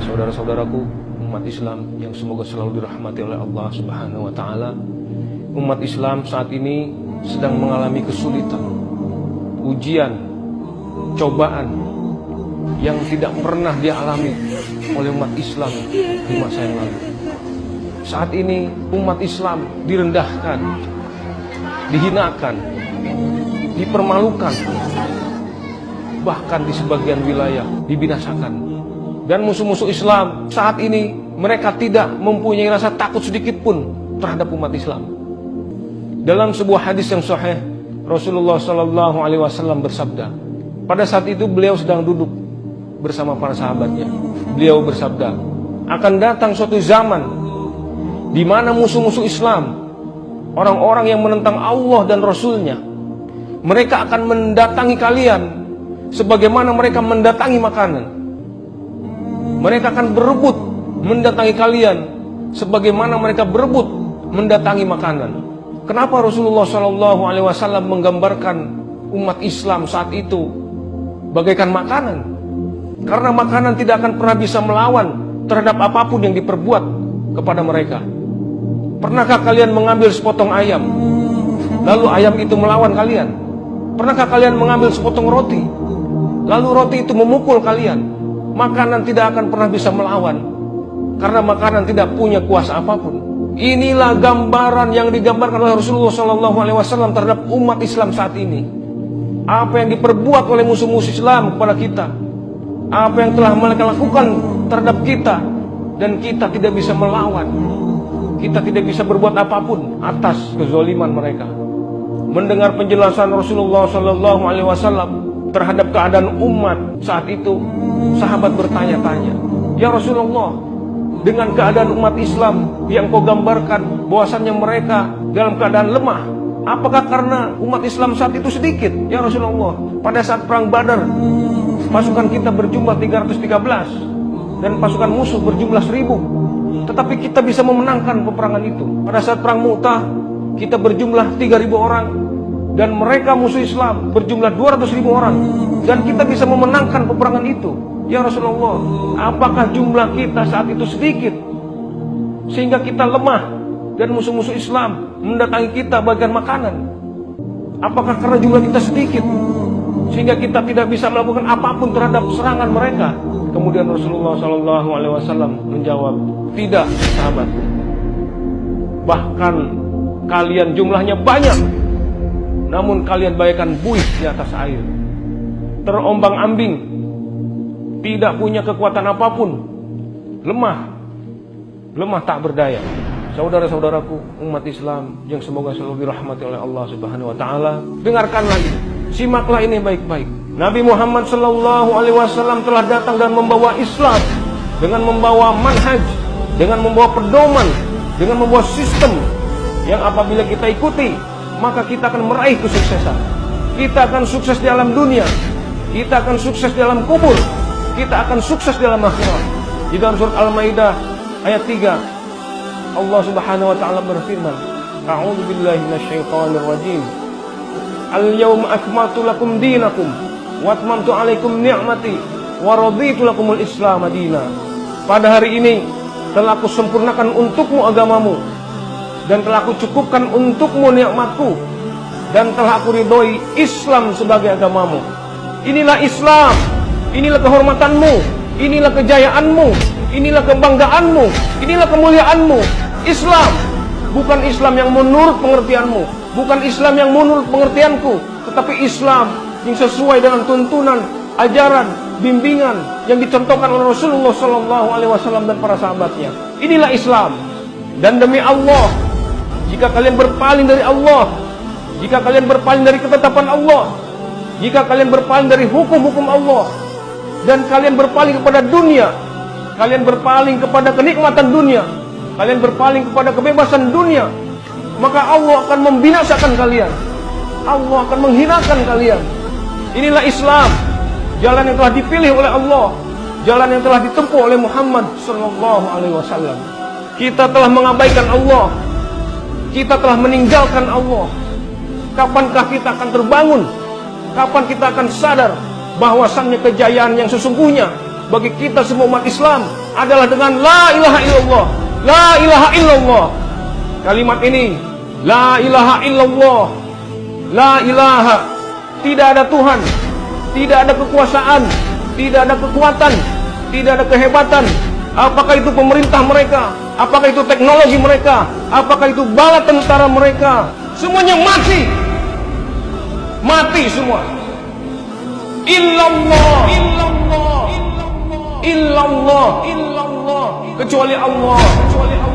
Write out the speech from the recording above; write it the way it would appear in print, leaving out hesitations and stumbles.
Saudara-saudaraku, umat Islam yang semoga selalu dirahmati oleh Allah Subhanahu wa Ta'ala, umat Islam saat ini sedang mengalami kesulitan, ujian, cobaan yang tidak pernah dialami oleh umat Islam di masa yang lalu. Saat ini umat Islam direndahkan, dihinakan, dipermalukan, bahkan di sebagian wilayah dibinasakan. Dan musuh-musuh Islam saat ini mereka tidak mempunyai rasa takut sedikit pun terhadap umat Islam. Dalam sebuah hadis yang sahih, Rasulullah SAW bersabda, pada saat itu beliau sedang duduk bersama para sahabatnya. Beliau bersabda, akan datang suatu zaman di mana musuh-musuh Islam, orang-orang yang menentang Allah dan Rasulnya, mereka akan mendatangi kalian sebagaimana mereka mendatangi makanan. Mereka akan berebut mendatangi kalian sebagaimana mereka berebut mendatangi makanan. Kenapa Rasulullah SAW menggambarkan umat Islam saat itu bagaikan makanan? Karena makanan tidak akan pernah bisa melawan terhadap apapun yang diperbuat kepada mereka. Pernahkah kalian mengambil sepotong ayam, lalu ayam itu melawan kalian? Pernahkah kalian mengambil sepotong roti, lalu roti itu memukul kalian? Makanan tidak akan pernah bisa melawan, karena makanan tidak punya kuasa apapun. Inilah gambaran yang digambarkan oleh Rasulullah SAW terhadap umat Islam saat ini. Apa yang diperbuat oleh musuh-musuh Islam kepada kita, apa yang telah mereka lakukan terhadap kita, dan kita tidak bisa melawan. Kita tidak bisa berbuat apapun atas kezaliman mereka. Mendengar penjelasan Rasulullah SAW terhadap keadaan umat saat itu, sahabat bertanya-tanya, ya Rasulullah, dengan keadaan umat Islam yang kau gambarkan bahwasannya mereka dalam keadaan lemah, apakah karena umat Islam saat itu sedikit? Ya Rasulullah, pada saat perang Badar pasukan kita berjumlah 313 dan pasukan musuh berjumlah 1000, tetapi kita bisa memenangkan peperangan itu. Pada saat perang Mu'tah kita berjumlah 3000 orang dan mereka musuh Islam berjumlah 200.000 orang, dan kita bisa memenangkan peperangan itu. Ya Rasulullah, apakah jumlah kita saat itu sedikit sehingga kita lemah dan musuh-musuh Islam mendatangi kita bagian makanan? Apakah karena jumlah kita sedikit sehingga kita tidak bisa melakukan apapun terhadap serangan mereka? Kemudian Rasulullah SAW menjawab, tidak sahabatku, bahkan kalian jumlahnya banyak, namun kalian bagaikan buih di atas air, terombang-ambing, tidak punya kekuatan apapun, lemah tak berdaya. Saudara-saudaraku, umat Islam yang semoga selalu dirahmati oleh Allah Subhanahu wa Ta'ala, dengarkanlah ini, simaklah ini baik-baik. Nabi Muhammad SAW telah datang dan membawa Islam dengan membawa manhaj, dengan membawa pedoman, dengan membawa sistem yang apabila kita ikuti, maka kita akan meraih kesuksesan. Kita akan sukses di alam dunia, kita akan sukses di alam kubur, kita akan sukses di alam akhirat. Di dalam surat Al-Maidah ayat 3, Allah Subhanahu wa Ta'ala berfirman, A'udzu billahi minasyaitonir rajim. Al-yawma akmaltu lakum dinakum wa atmamtu 'alaikum ni'mati wa raditu lakumul Islam madina. Pada hari ini telah aku sempurnakan untukmu agamamu, dan telah aku cukupkan untukmu nikmatku, dan telah aku ridhoi Islam sebagai agamamu. Inilah Islam, inilah kehormatanmu, inilah kejayaanmu, inilah kebanggaanmu, inilah kemuliaanmu. Islam, bukan Islam yang menurut pengertianmu, bukan Islam yang menurut pengertianku, tetapi Islam yang sesuai dengan tuntunan, ajaran, bimbingan yang dicontohkan oleh Rasulullah SAW dan para sahabatnya. Inilah Islam. Dan demi Allah, jika kalian berpaling dari Allah, jika kalian berpaling dari ketetapan Allah, jika kalian berpaling dari hukum-hukum Allah, dan kalian berpaling kepada dunia, kalian berpaling kepada kenikmatan dunia, kalian berpaling kepada kebebasan dunia, maka Allah akan membinasakan kalian, Allah akan menghinakan kalian. Inilah Islam, jalan yang telah dipilih oleh Allah, jalan yang telah ditempuh oleh Muhammad SAW. Kita telah mengabaikan Allah, kita telah meninggalkan Allah. Kapankah kita akan terbangun? Kapan kita akan sadar bahwasannya kejayaan yang sesungguhnya bagi kita semua umat Islam adalah dengan la ilaha illallah. La ilaha illallah. Kalimat ini, la ilaha illallah. La ilaha, tidak ada Tuhan, tidak ada kekuasaan, tidak ada kekuatan, tidak ada kehebatan. Apakah itu pemerintah mereka, apakah itu teknologi mereka, apakah itu bala tentara mereka, semuanya mati. Mati semua. Illallah, illallah, illallah, illallah, kecuali Allah, kecuali Allah.